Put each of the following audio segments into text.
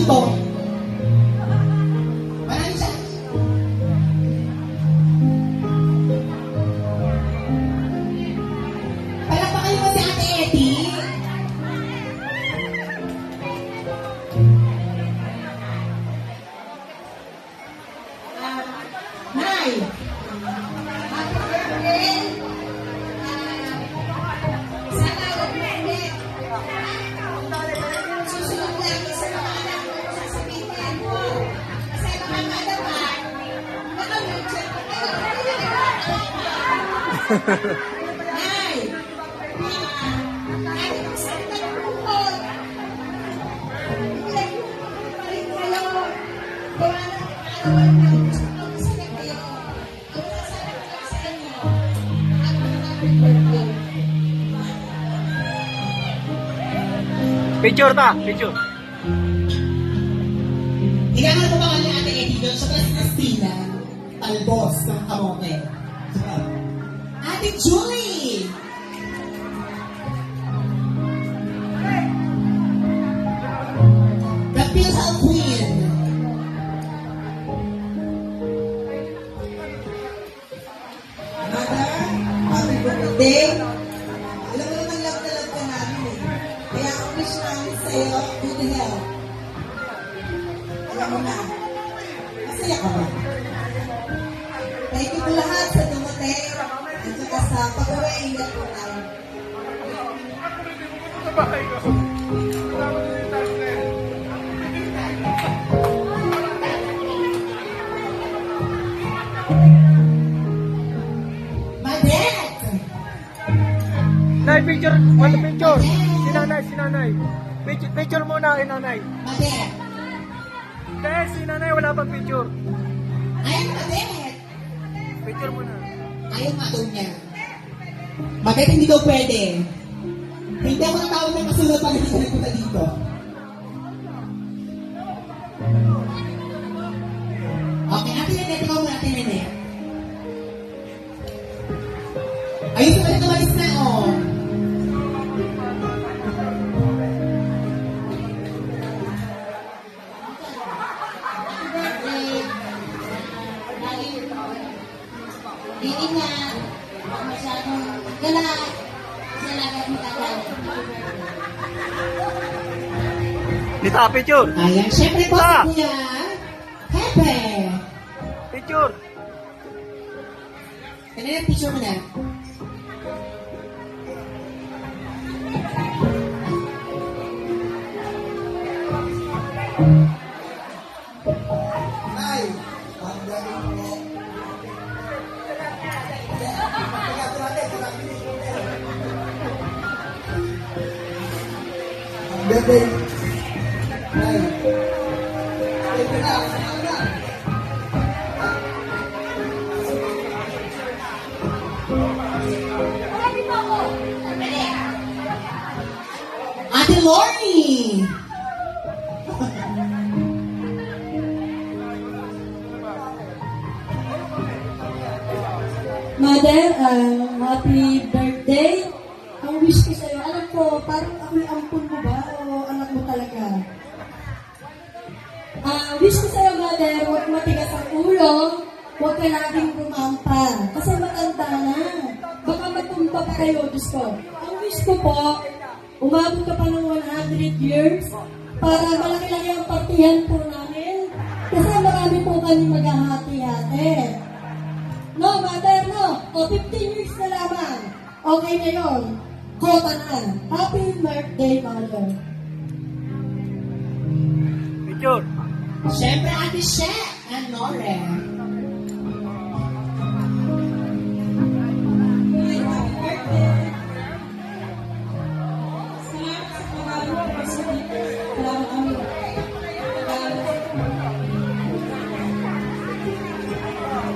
dito. Marami siya. Palakpakan mo si Ate Eddie. Nay! Happy birthday! Sana ulit. Susunod lagi sa mga anak ko sasabihin mo. Kasi mga kadaman, naka-mutual pa kayo. Nay! Kahit isang tagpuhod. Hindi pa rin kayo. Gawa ng arawan ng gusto ko sana kayo. Ang masarap ko sa inyo. Happy birthday. Picture ta, picture. Hinahanap ko ba ni Ate Eddie doon sa Christina? Talbos ng kamote. Ate Julie! The Philhel Queen. Mother, happy birthday. Alam mo naman love na love ka namin eh. Kaya ang wish namin sa'yo, good health. Alam mo na, masaya ka ba? Thank you po lahat sa dumating at saka sa pag-uwi, ingat po tayo. Madet! Nay, picture. Ano picture? Si nanay, si nanay. Picture muna kay nanay. Madet! Kaya si nanay wala pang picture. Ayun, Madet! Picture muna. Ayaw nga daw niya. Madet, hindi daw pwede. Hindi ako natawag ng kasunod pag hindi ko nagpunta dito. Okay, Ate Nene, ikaw muna, Ate Nene. Ayun, sumalit na walis na, oh. Ingat, huwag masyadong galak. Salamat mo tagal. Dito, picture. Ayan, syempre po si Kuya Pepe. Picture. Kanina, picture mo na. Ay, ang galing mo. Ang galing. Ay. Ito na, ito na. Ate Lori! Mother, happy birthday. Ang wish ko sa'yo, alam ko, parang ako'y ampun mo ba o anak mo talaga? Wish ko sa'yo, Mother, huwag matigas ang ulo, huwag ka laging rumampa. Kasi matanda na. Baka matumba pa kayo, Diyos ko. Ang wish ko po, umabot ka pa ng 100 years para malaki-laki ang partihan po namin. Kasi marami po kami maghahati-hati. No, Mother, no. O, 15 years na lamang. Okay na yun. Kota na. Happy birthday, Mother. Picture. Syempre, Ate She and Nore.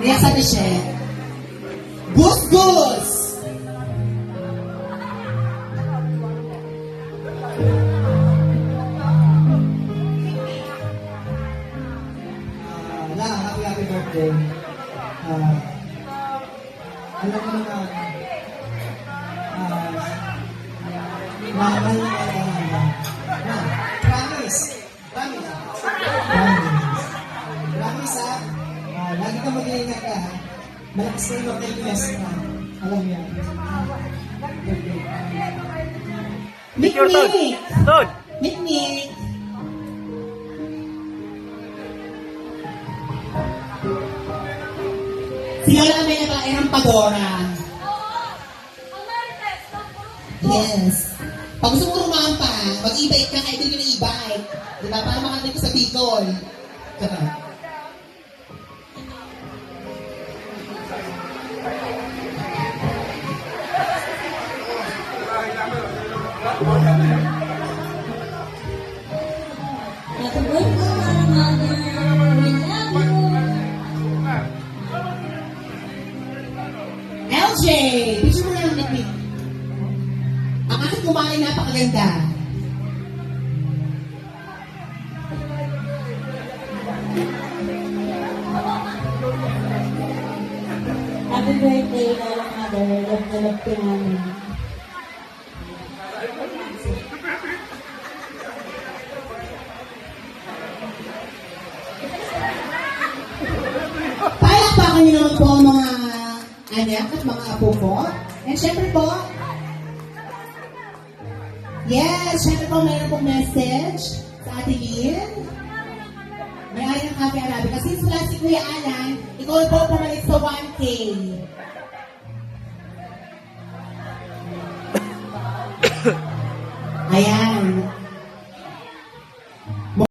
Yes, Ate She. Gus Gus! Happy birthday. Alam mo naman, mahal na promise. Promise. talaga. Malakas na yung kay Fiesta. Alam yan. Picture, Todd. Mikmik! Todd. Mikmik! Sila lang may nabae ng Pagora. Yes. Pag gusto mo rumampa, mag-e-bike ka, kahit hindi na e-bike. Diba? Para makarating ka sa Bicol. Diba? Happy birthday, mother. We love you. LJ! Picture mo na lang, Mikmik. Ang aking kumain napakaganda. Happy birthday, Lola Mother. Love na love ka namin. Palakpakan niyo naman po ang mga anak at mga apo ko. And syempre po, yes, syempre po mayroon pong message sa ating Lynn. May-ari ng Cafe Arabica. Since wala si Kuya Alan, ikaw po pumalit sa 1K. Ayan.